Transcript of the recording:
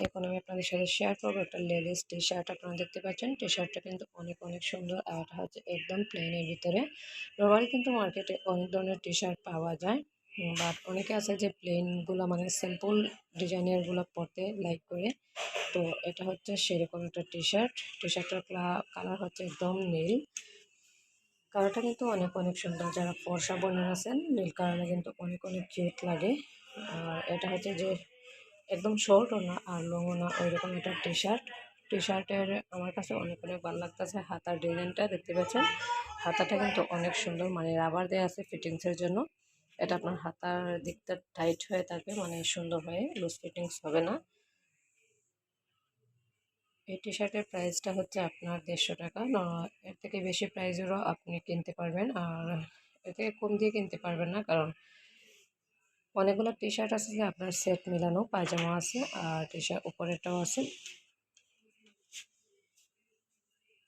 এখন আমি আপনাদের সাথে শেয়ার করবো একটা লেডিস টি শার্ট। আপনারা দেখতে পাচ্ছেন টি শার্টটা কিন্তু অনেক অনেক সুন্দর, আর এটা হচ্ছে একদম প্লেনের ভিতরে। নর্মালি কিন্তু মার্কেটে অনেক ধরনের টি শার্ট পাওয়া যায়, বাট অনেকে আছে যে প্লেনগুলো মানে সিম্পল ডিজাইনেরগুলো পরতে লাইক করে। তো এটা হচ্ছে সেরকম একটা টি শার্ট। টি শার্টের কালার হচ্ছে একদম নীল। কালারটা কিন্তু অনেক অনেক সুন্দর। যারা ফর্সা বর্ণের আছেন নীল কালারে কিন্তু অনেক অনেক কিউট লাগে। আর এটা হচ্ছে যে একদম শর্টও না আর লংও না, ওইরকম একটা টি শার্ট। টি শার্টের আমার কাছে অনেক অনেক ভালো লাগতেছে। হাতার ডিজাইনটা দেখতে পাচ্ছেন, হাতাটা কিন্তু অনেক সুন্দর, মানে রাবার দেওয়া আছে ফিটিংসের জন্য। এটা আপনার হাতার দিকটা টাইট হয়ে থাকবে, মানে সুন্দর হয়ে লুজ ফিটিংস হবে না। এই টি শার্টের প্রাইসটা হচ্ছে আপনার 150 টাকা। এর থেকে বেশি প্রাইজেরও আপনি কিনতে পারবেন, আর এর থেকে কম দিয়ে কিনতে পারবেন না, কারণ অনেকগুলো টি শার্ট আছে যে আপনার সেট মিলানো পায়জামা আছে আর টি শার্ট উপরেরটাও আছে।